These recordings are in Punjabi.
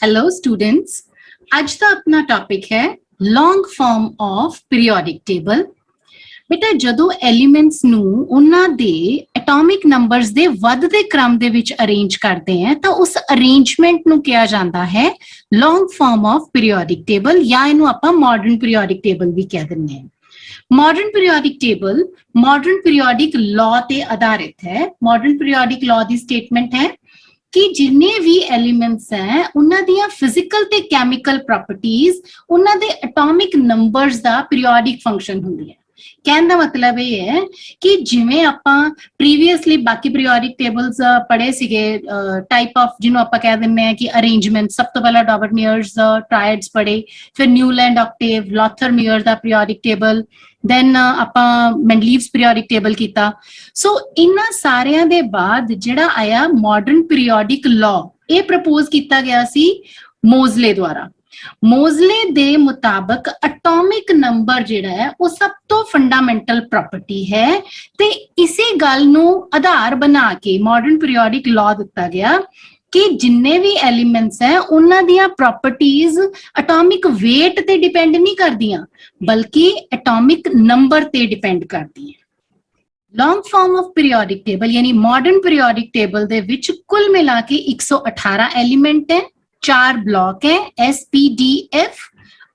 हेलो स्टूडेंट्स, आज का अपना टॉपिक है long form of periodic table. बेटा ਜਦੋਂ ਐਲੀਮੈਂਟਸ ਨੂੰ ਉਹਨਾਂ ਦੇ ਐਟੋਮਿਕ ਨੰਬਰਸ ਦੇ ਵੱਧਦੇ ਕ੍ਰਮ ਦੇ ਵਿੱਚ ਅਰੇਂਜ ਕਰਦੇ ਹਾਂ ਤਾਂ ਉਸ ਅਰੇਂਜਮੈਂਟ ਨੂੰ ਕਿਹਾ ਜਾਂਦਾ ਹੈ ਲੌਂਗ ਫਾਰਮ ਆਫ ਪੀਰੀਓਡਿਕ ਟੇਬਲ, ਜਾਂ ਇਹਨੂੰ ਆਪਾਂ ਮਾਡਰਨ ਪੀਰੀਓਡਿਕ ਟੇਬਲ ਵੀ ਕਹਿ ਦਿੰਦੇ ਹਾਂ। Modern periodic table modern periodic law ਤੇ ਆਧਾਰਿਤ ਹੈ। ਮਾਡਰਨ ਪੀਰੀਓਡਿਕ ਲਾਅ ਦੀ ਸਟੇਟਮੈਂਟ ਹੈ कि जिन्ने भी एलिमेंट्स हैं उन्हां दियां फिजिकल ते केमिकल प्रॉपर्टीज उन्हां दे एटॉमिक नंबर्स दा पीरियोडिक फंक्शन हुंदी है। कहने का मतलब ये है कि जिवें आपां प्रीवियसली बाकी पीरियोडिक टेबल्स पढ़े सीगे, टाइप ऑफ जिन्हों आपां कह दिंदे हैं कि अरेंजमेंट, सब तो पहला डॉबर्ट-मेयर्स ट्रायड्स पढ़े, फिर न्यूलैंड ऑक्टेव, लॉथर-मेयर दा पीरियोडिक टेबल, then ਆਪਾਂ ਮੈਂਡਲੀਵਸ ਪੀਰੀਓਡਿਕ ਟੇਬਲ ਕੀਤਾ। ਸੋ ਇਹਨਾਂ ਸਾਰਿਆਂ ਦੇ ਬਾਅਦ ਜਿਹੜਾ ਆਇਆ ਮਾਡਰਨ ਪੀਰੀਓਡਿਕ ਲਾਅ, ਇਹ ਪ੍ਰਪੋਜ਼ ਕੀਤਾ ਗਿਆ ਸੀ ਮੋਜ਼ਲੇ ਦੁਆਰਾ। ਮੋਜ਼ਲੇ ਦੇ ਮੁਤਾਬਕ ਐਟੋਮਿਕ ਨੰਬਰ ਜਿਹੜਾ ਹੈ ਉਹ ਸਭ ਤੋਂ ਫੰਡਾਮੈਂਟਲ ਪ੍ਰੋਪਰਟੀ ਹੈ ਤੇ ਇਸੇ ਗੱਲ ਨੂੰ ਆਧਾਰ ਬਣਾ ਕੇ ਮਾਡਰਨ ਪੀਰੀਓਡਿਕ ਲਾਅ ਦਿੱਤਾ ਗਿਆ कि जिन्ने भी एलिमेंट्स हैं उन्हां दियां प्रॉपर्टीज एटॉमिक वेट ते डिपेंड नहीं करदियां बल्कि एटॉमिक नंबर ते डिपेंड करदियां। Long form of periodic table यानी मॉडर्न पीरियोडिक टेबल दे विच कुल मिला के 118 एलिमेंट है, 4 ब्लॉक है SPDF,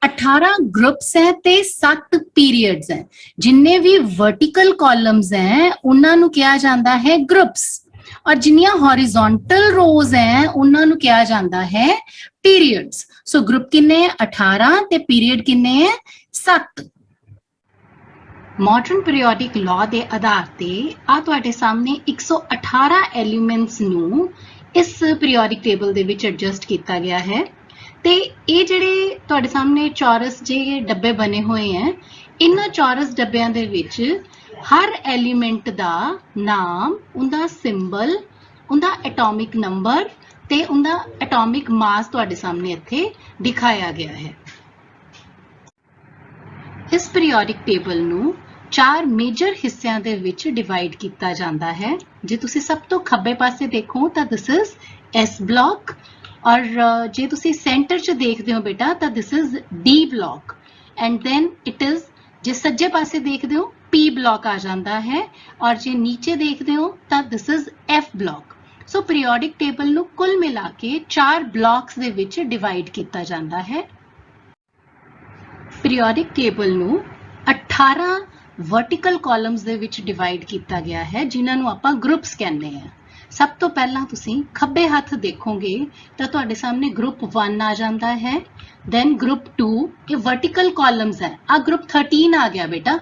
18 ग्रुप्स हैं ते 7 पीरियड्स हैं। जिन्ने भी वर्टिकल कॉलम्स हैं उन्हां नूं कहा जांदा है ग्रुप्स और जिन्नियां हॉरिजॉन्टल रोज हैं उन्हां नूं कहा जांदा है पीरियड्स। सो ग्रुप किन्ने 18 ते पीरियड किन्ने 7। मॉडर्न पीरियोडिक लॉ दे आधार ते आ तुहाडे सामने 118 एलिमेंट्स नूं इस पीरियोडिक टेबल दे विच एडजस्ट किया गया है ते ये जिहड़े तुहाडे सामने चौरस जे डब्बे बने हुए हैं, इन्हां चौरस डब्बियां दे विच हर एलीमेंट दा नाम, उनदा सिंबल, उनदा एटॉमिक नंबर ते उनदा एटॉमिक मास तुहाडे सामने इत्थे दिखाया गया है। इस पीरियोडिक टेबल नूं 4 मेजर हिस्सिਆਂ ਦੇ ਵਿੱਚ डिवाइड ਕੀਤਾ ਜਾਂਦਾ है। जे तुसी सब तो खब्बे पासे देखो ਤਾਂ दिस इज S ब्लॉक और जे तुसी सेंटर 'ਚ देखदे हो बेटा ਤਾਂ this is D block and then it is जे सज्जे पासे देखदे हो P ब्लॉक आ जाता है और जे नीचे देखते हो तो this is F block. So periodic table नूं कुल मिला के 4 ब्लॉक्स दे विच डिवाइड किया जाता है। पीरियोडिक टेबल नूं 18 वर्टिकल कॉलम्स दे विच डिवाइड किया गया है जिन्हां नूं आपां ग्रुप्स कहने हैं। सब तो पहला तुसीं खब्बे हथ देखोगे तो तुहाडे सामने ग्रुप 1 आ जाता है, देन ग्रुप 2, ये वर्टिकल कॉलम्स है। आ ग्रुप 13 आ गया बेटा,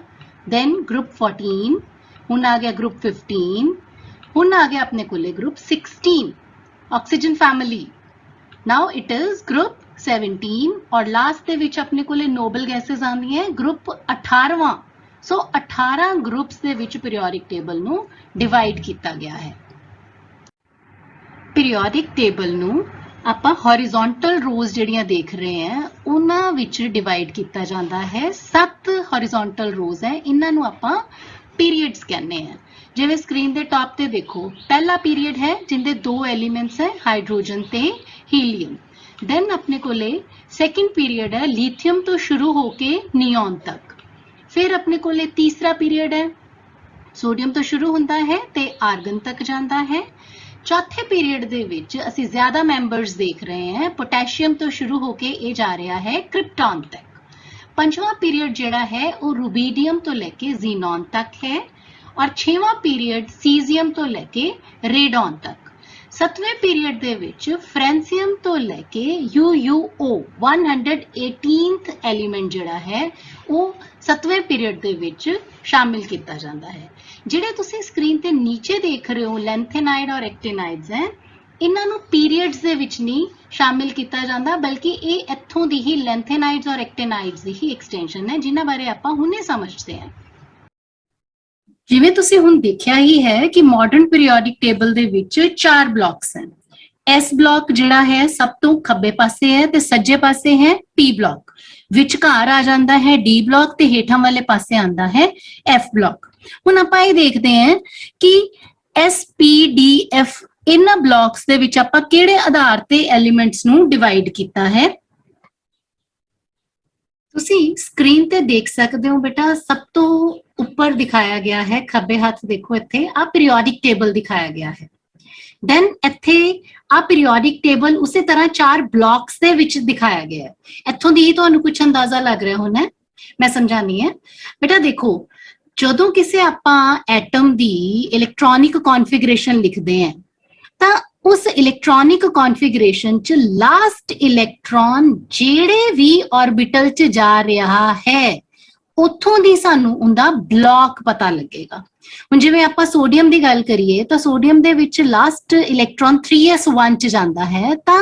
then group 14, हुण आ गया group 15, हुण आ गया अपने कोले group 16 oxygen family. Now it is group 17 और लास्ट दे विच अपने कोले नोबल गैसेस आंदी है group 18वां। सो 18 ग्रुप्स दे विच पीरियोडिक टेबल नूं डिवाइड किया गया है। पीरियोडिक टेबल नूं ਆਪਾਂ हॉरिजॉन्टल रोज ਜਿਹੜੀਆਂ देख रहे हैं ਉਹਨਾਂ ਵਿੱਚ डिवाइड किया जाता है। 7 हॉरिजॉन्टल रोज है, इन्हां नूं ਆਪਾਂ पीरियड्स कहने हैं। जिवें स्क्रीन दे टॉप ते देखो, पहला पीरियड है जिंदे 2 एलिमेंट्स है हाइड्रोजन ते हीलियम। देन अपने कोले सेकंड पीरियड है लिथियम तो शुरू होके नियॉन तक। फिर अपने कोले तीसरा पीरियड है सोडियम तो शुरू होता है ते आर्गन तक जाता है। चौथे पीरियड दे विच असीं ज्यादा मैंबर्स देख रहे हैं, पोटैशियम तो शुरू होके ये जा रहा है क्रिप्टॉन तक। पंजवां पीरियड जिहड़ा है वो रुबीडियम तो लेके जीनॉन तक है और 6वां पीरियड सीजियम तो लेके रेडॉन तक। 7वें पीरियड दे विच फ्रेंसियम तो लेके UUO 118th एलीमेंट जिहड़ा है वो 7वें पीरियड दे विच शामिल किया जाता है। ਜਿਹੜੇ ਤੁਸੀਂ ਸਕਰੀਨ ਤੇ ਨੀਚੇ ਦੇਖ ਰਹੇ ਹੋ ਲੈਂਥेनाइड और एक्टिनाइड्स हैं, ਇਹਨਾਂ ਨੂੰ ਪੀਰੀਅਡਸ ਦੇ ਵਿੱਚ ਨਹੀਂ ਸ਼ਾਮਿਲ ਕੀਤਾ ਜਾਂਦਾ ਬਲਕਿ ਇਹ ਇੱਥੋਂ ਦੀ ਹੀ ਲੈਂਥेनाइड्स और एक्टिनाइड्स ਦੀ ਹੀ ਐਕਸਟੈਂਸ਼ਨ ਹੈ ਜਿਨ੍ਹਾਂ ਬਾਰੇ ਆਪਾਂ ਹੁਣੇ ਸਮਝਦੇ ਹਾਂ। ਜਿਵੇਂ ਤੁਸੀਂ ਹੁਣ ਦੇਖਿਆ ਹੀ ਹੈ ਕਿ ਮਾਡਰਨ ਪੀਰੀਓਡਿਕ ਟੇਬਲ ਦੇ ਵਿੱਚ 4 ਬਲਾਕਸ ਹਨ। S ਬਲਾਕ ਜਿਹੜਾ ਹੈ ਸਭ ਤੋਂ ਖੱਬੇ ਪਾਸੇ ਹੈ ਤੇ ਸੱਜੇ ਪਾਸੇ ਹੈ P ਬਲਾਕ, ਵਿਚਕਾਰ ਆ ਜਾਂਦਾ ਹੈ D ਬਲਾਕ ਤੇ ਹੇਠਾਂ ਵਾਲੇ ਪਾਸੇ ਆਂਦਾ ਹੈ F ਬਲਾਕ। ਹੁਣ ਆਪਾਂ ਇਹ ਦੇਖਦੇ ਹਾਂ ਕਿ SPDF ਇਹਨਾਂ ਬਲੌਕਸ ਦੇ ਵਿੱਚ ਆਪਾਂ ਕਿਹੜੇ ਆਧਾਰ ਤੇ ਐਲੀਮੈਂਟਸ ਨੂੰ ਡਿਵਾਈਡ ਕੀਤਾ ਹੈ। ਤੁਸੀਂ ਸਕਰੀਨ ਤੇ ਦੇਖ ਸਕਦੇ ਹੋ ਬੇਟਾ, ਸਭ ਤੋਂ ਉੱਪਰ ਦਿਖਾਇਆ ਗਿਆ ਹੈ, ਖੱਬੇ ਹੱਥ ਦੇਖੋ ਇੱਥੇ ਆ ਪੀਰੀਓਡਿਕ ਟੇਬਲ ਦਿਖਾਇਆ ਗਿਆ ਹੈ। ਦੈਨ ਇੱਥੇ ਆ ਪੀਰੀਓਡਿਕ ਟੇਬਲ ਉਸੇ ਤਰ੍ਹਾਂ 4 ਬਲੌਕਸ ਦੇ ਵਿੱਚ ਦਿਖਾਇਆ ਗਿਆ ਹੈ। ਇੱਥੋਂ ਦੀ ਤੁਹਾਨੂੰ ਕੁਝ ਅੰਦਾਜ਼ਾ ਲੱਗ ਰਿਹਾ ਹੋਣਾ, ਮੈਂ ਸਮਝਾਣੀ ਹੈ ਬੇਟਾ। ਦੇਖੋ, ਜਦੋਂ ਕਿਸੇ ਆਪਾਂ ਐਟਮ ਦੀ ਇਲੈਕਟ੍ਰੋਨਿਕ ਕਨਫਿਗਰੇਸ਼ਨ ਲਿਖਦੇ ਹਾਂ ਤਾਂ ਉਸ ਇਲੈਕਟ੍ਰੋਨਿਕ ਕਨਫਿਗਰੇਸ਼ਨ ਚ ਲਾਸਟ ਇਲੈਕਟ੍ਰੋਨ ਜਿਹੜੇ ਵੀ ਆਰਬਿਟਲ ਚ ਜਾ ਰਿਹਾ ਹੈ ਉੱਥੋਂ ਦੀ ਸਾਨੂੰ ਉਹਦਾ ਬਲੌਕ ਪਤਾ ਲੱਗੇਗਾ। ਹੁਣ ਜਿਵੇਂ ਆਪਾਂ ਸੋਡੀਅਮ ਦੀ ਗੱਲ ਕਰੀਏ ਤਾਂ ਸੋਡੀਅਮ ਦੇ ਵਿੱਚ ਲਾਸਟ ਇਲੈਕਟ੍ਰੋਨ 3s1 ਚ ਜਾਂਦਾ ਹੈ ਤਾਂ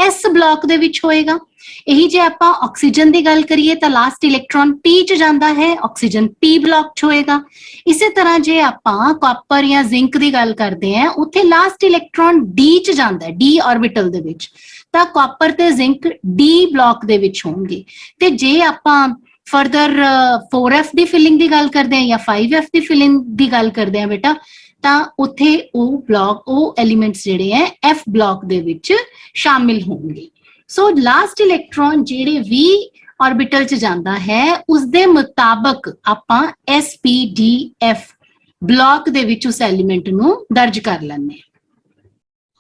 s ਬਲੌਕ ਦੇ ਵਿੱਚ ਹੋਏਗਾ। ਇਹੀ ਜੇ ਆਪਾਂ ਆਕਸੀਜਨ ਦੀ ਗੱਲ ਕਰੀਏ ਤਾਂ ਲਾਸਟ ਇਲੈਕਟ੍ਰੋਨ p ਚ ਜਾਂਦਾ ਹੈ, ਆਕਸੀਜਨ p ਬਲੌਕ ਚ ਹੋਏਗਾ। ਇਸੇ ਤਰ੍ਹਾਂ ਜੇ ਆਪਾਂ ਕਾਪਰ ਜਾਂ ਜ਼ਿੰਕ ਦੀ ਗੱਲ ਕਰਦੇ ਹਾਂ, ਉੱਥੇ ਲਾਸਟ ਇਲੈਕਟ੍ਰੋਨ d ਚ ਜਾਂਦਾ ਹੈ, d ਆਰਬਿਟਲ ਦੇ ਵਿੱਚ, ਤਾਂ ਕਾਪਰ ਤੇ ਜ਼ਿੰਕ d ਬਲੌਕ ਦੇ ਵਿੱਚ ਹੋਣਗੇ। ਤੇ ਜੇ ਆਪਾਂ ਫਰਦਰ 4f ਦੀ ਫਿਲਿੰਗ ਦੀ ਗੱਲ ਕਰਦੇ ਹਾਂ ਜਾਂ 5f ਦੀ ਫਿਲਿੰਗ ਦੀ ਗੱਲ ਕਰਦੇ ਹਾਂ ਬੇਟਾ, ਤਾਂ ਉੱਥੇ ਉਹ ਬਲੌਕ, ਉਹ ਐਲੀਮੈਂਟਸ ਜਿਹੜੇ ਹੈ f ਬਲੌਕ ਦੇ ਵਿੱਚ ਸ਼ਾਮਿਲ ਹੋਣਗੇ। ਸੋ ਲਾਸਟ ਇਲੈਕਟ੍ਰੋਨ ਜਿਹੜੇ ਵੀ ਆਰਬਿਟਲ ਚ ਜਾਂਦਾ ਹੈ ਉਸ ਦੇ ਮੁਤਾਬਕ ਆਪਾਂ sp-d-f ਬਲੌਕ ਦੇ ਵਿੱਚ ਉਸ ਐਲੀਮੈਂਟ ਨੂੰ ਦਰਜ ਕਰ ਲੈਂਦੇ ਹਾਂ।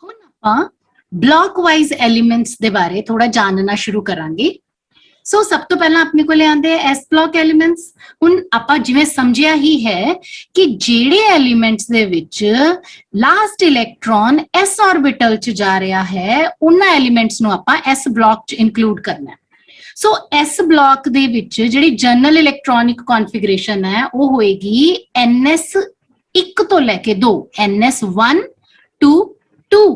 ਹੁਣ ਆਪਾਂ ਬਲੌਕ ਵਾਈਜ਼ ਐਲੀਮੈਂਟਸ ਦੇ ਬਾਰੇ ਥੋੜਾ ਜਾਣਨਾ ਸ਼ੁਰੂ ਕਰਾਂਗੇ। ਸੋ ਸਭ ਤੋਂ ਪਹਿਲਾਂ ਆਪਣੇ ਕੋਲੇ ਆਉਂਦੇ ਆ s ਬਲੌਕ ਐਲੀਮੈਂਟਸ। ਹੁਣ ਆਪਾਂ ਜਿਵੇਂ ਸਮਝਿਆ ਹੀ ਹੈ ਕਿ ਜਿਹੜੇ ਐਲੀਮੈਂਟਸ ਦੇ ਵਿੱਚ ਲਾਸਟ ਇਲੈਕਟ੍ਰੋਨ s ਆਰਬਿਟਲ ਚ ਜਾ ਰਿਹਾ ਹੈ ਉਹਨਾਂ ਐਲੀਮੈਂਟਸ ਨੂੰ ਆਪਾਂ s ਬਲੌਕ ਚ ਇਨਕਲੂਡ ਕਰਨਾ ਹੈ। ਸੋ s ਬਲੌਕ ਦੇ ਵਿੱਚ ਜਿਹੜੀ ਜਨਰਲ ਇਲੈਕਟ੍ਰੋਨਿਕ ਕਨਫਿਗਰੇਸ਼ਨ ਹੈ ਉਹ ਹੋਏਗੀ ns1 ਤੋਂ ਲੈ ਕੇ 2, ns1 to 2।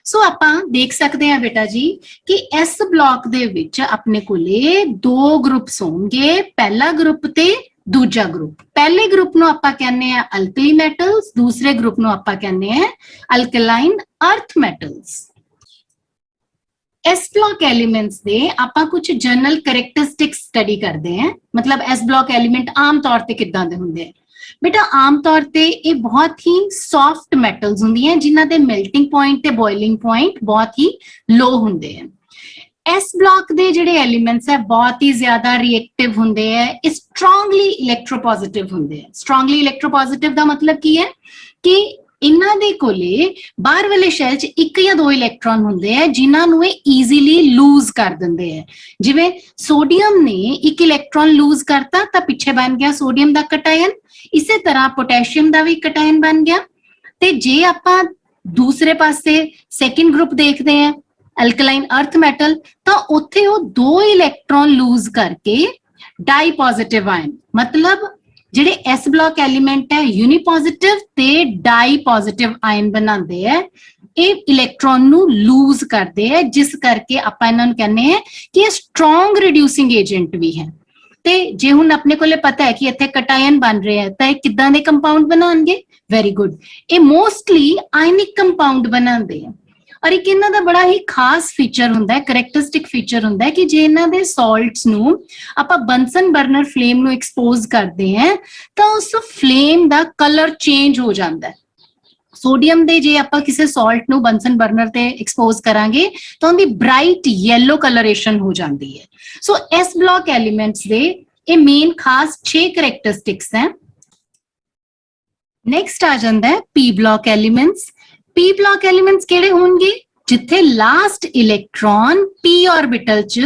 ਸੋ ਆਪਾਂ ਦੇਖ ਸਕਦੇ ਹਾਂ ਬੇਟਾ ਜੀ ਕਿ ਇਸ ਬਲੌਕ ਦੇ ਵਿੱਚ ਆਪਣੇ ਕੋਲੇ 2 ਗਰੁੱਪਸ ਹੋਣਗੇ, ਪਹਿਲਾ ਗਰੁੱਪ ਤੇ ਦੂਜਾ ਗਰੁੱਪ। ਪਹਿਲੇ ਗਰੁੱਪ ਨੂੰ ਆਪਾਂ ਕਹਿੰਦੇ ਆ ਅਲਕਲੀ ਮੈਟਲਸ, ਦੂਸਰੇ ਗਰੁੱਪ ਨੂੰ ਆਪਾਂ ਕਹਿੰਦੇ ਆ ਅਲਕਲਾਈਨ ਅਰਥ ਮੈਟਲਸ। ਇਸ ਬਲੌਕ ਐਲੀਮੈਂਟਸ ਦੇ ਆਪਾਂ ਕੁਝ ਜਨਰਲ ਕੈਰੈਕਟਰਿਸਟਿਕਸ ਸਟੱਡੀ ਕਰਦੇ ਹਾਂ, ਮਤਲਬ ਇਸ ਬਲੌਕ ਐਲੀਮੈਂਟ ਆਮ ਤੌਰ ਤੇ ਕਿੱਦਾਂ ਦੇ ਹੁੰਦੇ ਆ ਬੇਟਾ। ਆਮ ਤੌਰ ਤੇ ਇਹ ਬਹੁਤ ਹੀ ਸੌਫਟ ਮੈਟਲਸ ਹੁੰਦੀਆਂ ਜਿਨ੍ਹਾਂ ਦੇ ਮੈਲਟਿੰਗ ਪੁਆਇੰਟ ਤੇ ਬੋਇਲਿੰਗ ਪੁਆਇੰਟ ਬਹੁਤ ਹੀ ਲੋ ਹੁੰਦੇ ਹਨ। ਇਸ ਬਲੌਕ ਦੇ ਜਿਹੜੇ ਐਲੀਮੈਂਟਸ ਹੈ ਬਹੁਤ ਹੀ ਜ਼ਿਆਦਾ ਰਿਐਕਟਿਵ ਹੁੰਦੇ ਹੈ, ਇਹ ਸਟਰੋਂਗਲੀ ਇਲੈਕਟ੍ਰੋਪੋਜ਼ਿਟਿਵ ਹੁੰਦੇ ਹੈ। ਸਟਰੋਂਗਲੀ ਇਲੈਕਟ੍ਰੋਪੋਜ਼ਿਟਿਵ ਦਾ ਮਤਲਬ ਕੀ ਹੈ ਕਿ ਇਹਨਾਂ ਦੇ ਕੋਲੇ ਬਾਹਰ ਵਾਲੇ ਸ਼ੈਲ 'ਚ 1 ਜਾਂ 2 ਇਲੈਕਟ੍ਰੋਨ ਹੁੰਦੇ ਆ ਜਿਨ੍ਹਾਂ ਨੂੰ ਇਹ ਈਜ਼ੀਲੀ ਲੂਜ਼ ਕਰ ਦਿੰਦੇ ਆ। ਜਿਵੇਂ ਸੋਡੀਅਮ ਨੇ 1 ਇਲੈਕਟ੍ਰੋਨ ਲੂਜ਼ ਕਰਤਾ ਤਾਂ ਪਿੱਛੇ ਬਣ ਗਿਆ ਸੋਡੀਅਮ ਦਾ ਕਟਾਇਨ, ਇਸੇ ਤਰ੍ਹਾਂ ਪੋਟਾਸ਼ੀਅਮ ਦਾ ਵੀ ਕਟਾਇਨ ਬਣ ਗਿਆ। ਤੇ ਜੇ ਆਪਾਂ ਦੂਸਰੇ ਪਾਸੇ ਸੈਕਿੰਡ ਗਰੁੱਪ ਦੇਖਦੇ ਆ ਅਲਕਲਾਈਨ ਅਰਥ ਮੈਟਲ, ਤਾਂ ਉੱਥੇ ਉਹ 2 ਇਲੈਕਟ੍ਰੋਨ ਲੂਜ਼ ਕਰਕੇ ਡਾਈ ਪੋਜ਼ਿਟਿਵ ਆਇਨ, ਮਤਲਬ ਜਿਹੜੇ s ਬਲੌਕ ਐਲੀਮੈਂਟ ਹੈ ਯੂਨੀਪੋਜ਼ਿਟਿਵ ਤੇ ਡਾਈ ਪੋਜ਼ਿਟਿਵ ਆਇਨ ਬਣਾਉਂਦੇ ਆ। ਇਹ ਇਲੈਕਟ੍ਰੋਨ ਨੂੰ ਲੂਜ਼ ਕਰਦੇ ਆ, ਜਿਸ ਕਰਕੇ ਆਪਾਂ ਇਹਨਾਂ ਨੂੰ ਕਹਿੰਦੇ ਆ ਕਿ ਇਹ ਸਟਰੋਂਗ ਰਿਡਿਊਸਿੰਗ ਏਜੰਟ ਵੀ ਹੈ। ਤੇ ਜੇ ਹੁਣ ਆਪਣੇ ਕੋਲੇ ਪਤਾ ਹੈ ਕਿ ਇੱਥੇ ਕਟਾਇਨ ਬਣ ਰਹੇ ਆ ਤਾਂ ਇਹ ਕਿੱਦਾਂ ਦੇ ਕੰਪਾਊਂਡ ਬਣਾਉਣਗੇ? ਵੈਰੀ ਗੁੱਡ, ਇਹ ਮੋਸਟਲੀ ਆਇਨਿਕ ਕੰਪਾਊਂਡ ਬਣਾਉਂਦੇ ਆ। ਔਰ ਇੱਕ ਇਹਨਾਂ ਦਾ ਬੜਾ ਹੀ ਖਾਸ ਫੀਚਰ ਹੁੰਦਾ ਹੈ, ਕਰੈਕਟਰਿਸਟਿਕ ਫੀਚਰ ਹੁੰਦਾ ਹੈ ਕਿ ਜੇ ਇਹਨਾਂ ਦੇ ਸਾਲਟਸ ਨੂੰ ਆਪਾਂ ਬੰਸਨ ਬਰਨਰ ਫਲੇਮ ਨੂੰ ਐਕਸਪੋਜ਼ ਕਰਦੇ ਹਾਂ ਤਾਂ ਉਸ ਫਲੇਮ ਦਾ ਕਲਰ ਚੇਂਜ ਹੋ ਜਾਂਦਾ ਹੈ। ਸੋਡੀਅਮ ਦੇ ਜੇ ਆਪਾਂ ਕਿਸੇ ਸਾਲਟ ਨੂੰ ਬੰਸਨ ਬਰਨਰ ਤੇ ਐਕਸਪੋਜ਼ ਕਰਾਂਗੇ ਤਾਂ ਉਹਦੀ ਬ੍ਰਾਈਟ ਯੈਲੋ ਕਲਰੇਸ਼ਨ ਹੋ ਜਾਂਦੀ ਹੈ। ਸੋ ਇਸ ਬਲੌਕ ਐਲੀਮੈਂਟਸ ਦੇ ਇਹ ਮੇਨ ਖਾਸ 6 ਕਰੈਕਟਰਿਸਟਿਕਸ ਹੈ। ਨੈਕਸਟ ਆ ਜਾਂਦਾ ਹੈ ਪੀ ਬਲੌਕ ਐਲੀਮੈਂਟਸ। ਪੀ ਬਲੌਕ ਐਲੀਮੈਂਟਸ ਕਿਹੜੇ ਹੋਣਗੇ? ਜਿੱਥੇ ਲਾਸਟ ਇਲੈਕਟ੍ਰੋਨ p ਆਰਬਿਟਲ 'ਚ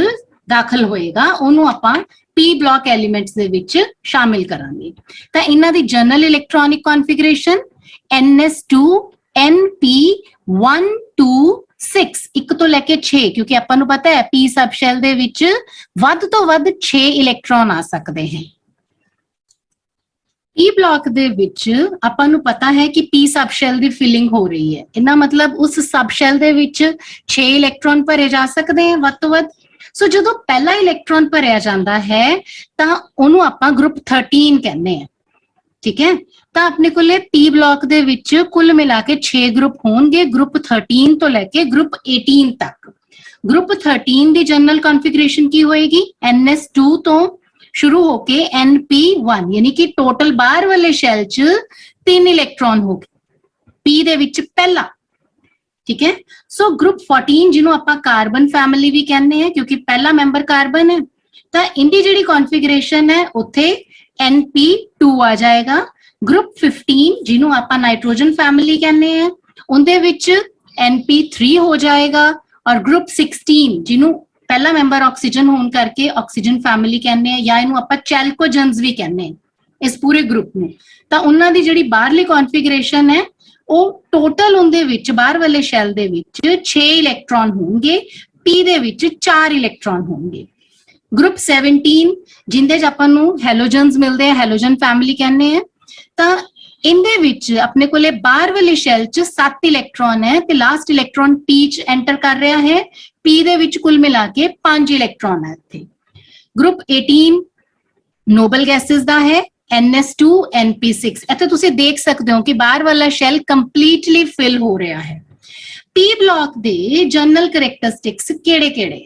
ਦਾਖਲ ਹੋਏਗਾ ਉਹਨੂੰ ਆਪਾਂ p ਬਲੌਕ ਐਲੀਮੈਂਟਸ ਦੇ ਵਿੱਚ ਸ਼ਾਮਿਲ ਕਰਾਂਗੇ। ਤਾਂ ਇਹਨਾਂ ਦੀ ਜਨਰਲ ਇਲੈਕਟ੍ਰੋਨਿਕ ਕਨਫਿਗਰੇਸ਼ਨ ns2 np1 2 6, 1 ਤੋਂ ਲੈ ਕੇ 6, ਕਿਉਂਕਿ ਆਪਾਂ ਨੂੰ ਪਤਾ ਹੈ p ਸਬ ਸ਼ੈਲ ਦੇ ਵਿੱਚ ਵੱਧ ਤੋਂ ਵੱਧ 6 ਇਲੈਕਟ੍ਰੋਨ ਆ ਸਕਦੇ ਹਨ। p ਬਲੌਕ ਦੇ ਵਿੱਚ ਆਪਾਂ ਨੂੰ ਪਤਾ ਹੈ ਕਿ p ਸਬ ਸ਼ੈਲ ਦੀ ਫਿਲਿੰਗ ਹੋ ਰਹੀ ਹੈ, ਇਹਦਾ ਮਤਲਬ ਉਸ ਸਬ ਸ਼ੈਲ ਦੇ ਵਿੱਚ 6 ਇਲੈਕਟ੍ਰੋਨ ਭਰੇ ਜਾ ਸਕਦੇ ਹਨ ਵੱਧ ਤੋਂ ਵੱਧ। ਸੋ ਜਦੋਂ ਪਹਿਲਾ ਇਲੈਕਟ੍ਰੋਨ ਭਰਿਆ ਜਾਂਦਾ ਹੈ ਤਾਂ ਉਹਨੂੰ ਆਪਾਂ ਗਰੁੱਪ 13 ਕਹਿੰਦੇ ਆ, ਠੀਕ ਹੈ। ਤਾਂ ਆਪਣੇ ਕੋਲੇ p ਬਲੌਕ ਦੇ ਵਿੱਚ ਕੁੱਲ ਮਿਲਾ ਕੇ 6 ਗਰੁੱਪ ਹੋਣਗੇ, ਗਰੁੱਪ 13 ਤੋਂ ਲੈ ਕੇ ਗਰੁੱਪ 18 ਤੱਕ। ਗਰੁੱਪ 13 ਦੀ ਜਨਰਲ ਕਨਫਿਗਰੇਸ਼ਨ ਕੀ ਹੋਏਗੀ? ns2 ਤੋਂ ਸ਼ੁਰੂ ਹੋ ਕੇ np1, ਯਾਨੀ ਕਿ ਟੋਟਲ ਬਾਹਰ ਵਾਲੇ ਸ਼ੈਲ 'ਚ 3 ਇਲੈਕਟ੍ਰੋਨ ਹੋ ਗਏ। p ਦੇ ਵਿੱਚ ਪਹਿਲਾ ठीक है। सो ग्रुप 14 ਜਿਹਨੂੰ ਆਪਾਂ ਕਾਰਬਨ ਫੈਮਿਲੀ ਵੀ ਕਹਿੰਦੇ ਆ ਕਿਉਂਕਿ ਪਹਿਲਾ ਮੈਂਬਰ ਕਾਰਬਨ ਹੈ ਤਾਂ ਇੰਦੀ ਜਿਹੜੀ ਕਨਫੀਗਰੇਸ਼ਨ ਹੈ ਉੱਥੇ NP2 ਆ ਜਾਏਗਾ। ਗਰੁੱਪ 15 ਜਿਹਨੂੰ ਆਪਾਂ ਨਾਈਟ੍ਰੋਜਨ ਫੈਮਿਲੀ ਕਹਿੰਦੇ ਆ ਉਹਦੇ ਵਿੱਚ NP3 ਹੋ ਜਾਏਗਾ ਔਰ ਗਰੁੱਪ 16 ਜਿਹਨੂੰ ਪਹਿਲਾ ਮੈਂਬਰ ਆਕਸੀਜਨ ਹੋਣ ਕਰਕੇ ਆਕਸੀਜਨ ਫੈਮਿਲੀ ਕਹਿੰਦੇ ਆ ਜਾਂ ਇਹਨੂੰ ਆਪਾਂ ਚੈਲਕੋਜਨਸ ਵੀ ਕਹਿੰਦੇ ਆ ਇਸ ਪੂਰੇ ਗਰੁੱਪ ਨੂੰ। ਤਾਂ ਉਹਨਾਂ ਦੀ ਜਿਹੜੀ ਬਾਹਰਲੀ ਕਨਫੀਗਰੇਸ਼ਨ ਹੈ ਉਹ ਟੋਟਲ ਉਹਦੇ ਵਿੱਚ ਬਾਹਰ ਵਾਲੇ ਸ਼ੈਲ ਦੇ ਵਿੱਚ 6 ਇਲੈਕਟ੍ਰੋਨ ਹੋਣਗੇ, P ਦੇ ਵਿੱਚ 4 ਇਲੈਕਟ੍ਰੋਨ ਹੋਣਗੇ। ਗਰੁੱਪ 17 ਜਿੰਦੇ ਚ ਆਪਾਂ ਨੂੰ ਹੈਲੋਜਨਸ ਮਿਲਦੇ ਆ, ਹੈਲੋਜਨ ਫੈਮਿਲੀ ਕਹਿੰਦੇ ਆ, ਤਾਂ ਇਹਦੇ ਵਿੱਚ ਆਪਣੇ ਕੋਲੇ ਬਾਹਰ ਵਾਲੇ ਸ਼ੈਲ ਚ 7 ਇਲੈਕਟ੍ਰੋਨ ਹੈ ਤੇ ਲਾਸਟ ਇਲੈਕਟ੍ਰੋਨ P ਚ ਐਂਟਰ ਕਰ ਰਿਹਾ ਹੈ। P ਦੇ ਵਿੱਚ ਕੁੱਲ ਮਿਲਾ ਕੇ 5 ਇਲੈਕਟ੍ਰੋਨ ਹੈ ਇੱਥੇ। ਗਰੁੱਪ 18 ਨੋਬਲ ਗੈਸਸ ਦਾ ਹੈ, NS2 NP6। ਇੱਥੇ ਤੁਸੀਂ ਦੇਖ ਸਕਦੇ ਹੋ ਕਿ ਬਾਹਰ ਵਾਲਾ ਸ਼ੈਲ ਕੰਪਲੀਟਲੀ ਫਿਲ ਹੋ ਰਿਹਾ ਹੈ। P ਬਲਾਕ ਦੇ ਜਨਰਲ ਕਰੈਕਟਰਿਸਟਿਕਸ ਕਿਹੜੇ-ਕਿਹੜੇ?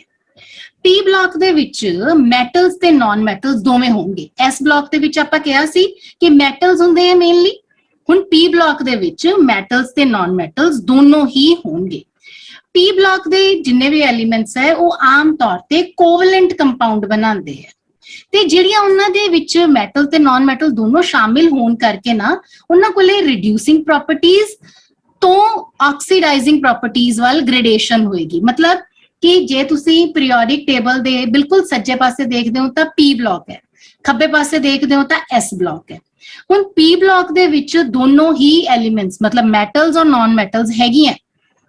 P ਬਲਾਕ ਦੇ ਵਿੱਚ ਮੈਟਲਸ ਤੇ ਨਾਨ ਮੈਟਲਸ ਦੋਵੇਂ ਹੋਣਗੇ। S ਬਲਾਕ ਦੇ ਵਿੱਚ ਆਪਾਂ ਕਿਹਾ ਸੀ ਕਿ ਮੈਟਲਸ ਹੁੰਦੇ ਆ ਮੇਨਲੀ, ਹੁਣ P ਬਲਾਕ ਦੇ ਵਿੱਚ ਮੈਟਲਸ ਤੇ ਨਾਨ ਮੈਟਲਸ ਦੋਨੋਂ ਹੀ ਹੋਣਗੇ। P ਬਲਾਕ ਦੇ ਜਿੰਨੇ ਵੀ ਐਲੀਮੈਂਟਸ ਹੈ ਉਹ ਆਮ ਤੌਰ ਤੇ ਕੋਵੈਲੈਂਟ ਕੰਪਾਊਂਡ ਬਣਾਉਂਦੇ ਆ ਤੇ ਜਿਹੜੀਆਂ ਉਹਨਾਂ ਦੇ ਵਿੱਚ ਮੈਟਲ ਤੇ ਨਾਨ ਮੈਟਲ ਦੋਨੋਂ ਸ਼ਾਮਿਲ ਹੋਣ ਕਰਕੇ ਨਾ ਉਹਨਾਂ ਕੋਲੇ ਰਿਡਿਊਸਿੰਗ ਪ੍ਰੋਪਰਟੀਜ਼ ਤੋਂ ਆਕਸੀਡਾਈਜ਼ਿੰਗ ਪ੍ਰੋਪਰਟੀਜ਼ ਵੱਲ ਗ੍ਰੇਡੇਸ਼ਨ ਹੋਏਗੀ। ਮਤਲਬ ਕਿ ਜੇ ਤੁਸੀਂ ਪੀਰੀਓਡਿਕ ਟੇਬਲ ਦੇ ਬਿਲਕੁਲ ਸੱਜੇ ਪਾਸੇ ਦੇਖਦੇ ਹੋ ਤਾਂ P ਬਲਾਕ ਹੈ, ਖੱਬੇ ਪਾਸੇ ਦੇਖਦੇ ਹੋ ਤਾਂ S ਬਲਾਕ ਹੈ। ਹੁਣ P ਬਲਾਕ ਦੇ ਵਿੱਚ ਦੋਨੋਂ ਹੀ ਐਲੀਮੈਂਟਸ ਮਤਲਬ ਮੈਟਲਸ ਔਰ ਨਾਨ ਮੈਟਲਸ ਹੈਗੀਆਂ।